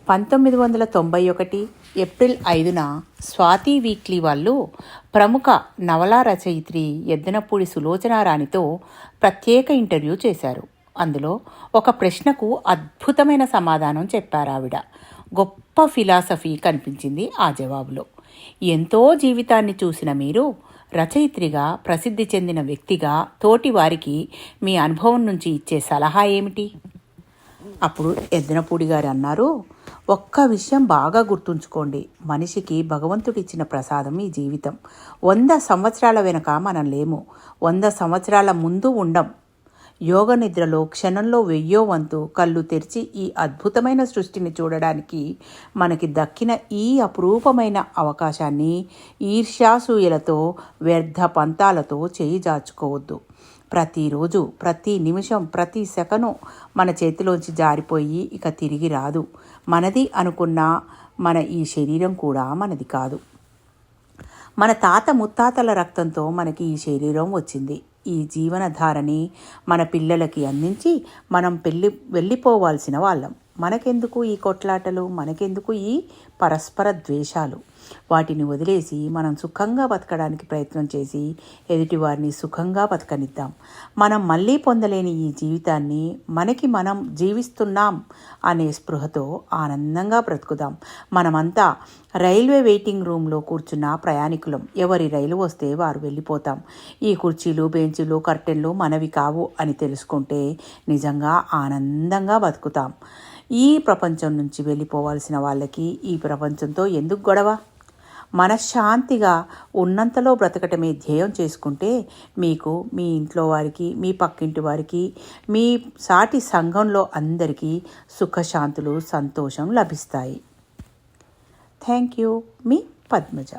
1991 April 5న Swathi weekly వాళ్ళు ప్రముఖ నవలా రచయిత్రి ఎద్దనపూడి సులోచనారాణితో ప్రత్యేక ఇంటర్వ్యూ చేశారు. అందులో ఒక ప్రశ్నకు అద్భుతమైన సమాధానం చెప్పారావిడ. గొప్ప ఫిలాసఫీ కనిపించింది ఆ జవాబులో. ఎంతో జీవితాన్ని చూసిన మీరు రచయిత్రిగా, ప్రసిద్ధి చెందిన వ్యక్తిగా తోటి వారికి మీ అనుభవం నుంచి ఇచ్చే సలహా ఏమిటి? అప్పుడు ఎద్దనపూడి గారు అన్నారు, ఒక్క విషయం బాగా గుర్తుంచుకోండి. మనిషికి భగవంతుడిచ్చిన ప్రసాదం ఈ జీవితం. 100 సంవత్సరాల వెనక మనం లేము, 100 సంవత్సరాల ముందు ఉండం. యోగ నిద్రలో క్షణంలో 1000వ వంతు కళ్ళు తెరిచి ఈ అద్భుతమైన సృష్టిని చూడడానికి మనకి దక్కిన ఈ అపురూపమైన అవకాశాన్ని ఈర్ష్యాసూయలతో, వ్యర్థ పంతాలతో చేయి జాచుకోవద్దు. ప్రతిరోజు, ప్రతి నిమిషం, ప్రతి సెకను మన చేతిలోంచి జారిపోయి ఇక తిరిగి రాదు. మనది అనుకున్న మన ఈ శరీరం కూడా మనది కాదు. మన తాత ముత్తాతల రక్తంతో మనకి ఈ శరీరం వచ్చింది. ఈ జీవనధారని మన పిల్లలకి అందించి మనం వెళ్ళిపోవాల్సిన వాళ్ళం. మనకెందుకు ఈ కొట్లాటలు, మనకెందుకు ఈ పరస్పర ద్వేషాలు? వాటిని వదిలేసి మనం సుఖంగా బతకడానికి ప్రయత్నం చేసి ఎదుటివారిని సుఖంగా బతకనిద్దాం. మనం మళ్ళీ పొందలేని ఈ జీవితాన్ని మనకి మనం జీవిస్తున్నాం అనే స్పృహతో ఆనందంగా బ్రతుకుదాం. మనమంతా రైల్వే వెయిటింగ్ రూమ్లో కూర్చున్న ప్రయాణికులం. ఎవరి రైలు వస్తే వారు వెళ్ళిపోతాం. ఈ కుర్చీలు, బెంచీలు, కర్టెన్లు మనవి కావు అని తెలుసుకుంటే నిజంగా ఆనందంగా బతుకుతాం. ఈ ప్రపంచం నుంచి వెళ్ళిపోవాల్సిన వాళ్ళకి ఈ ప్రపంచంతో ఎందుకు గొడవ? మనశ్శాంతిగా ఉన్నంతలో బ్రతకటమే ధ్యేయం చేసుకుంటే మీకు, మీ ఇంట్లో వారికి, మీ పక్కింటి వారికి, మీ సాటి సంఘంలో అందరికీ సుఖశాంతులు, సంతోషం లభిస్తాయి. Thank you. మీ పద్మజ.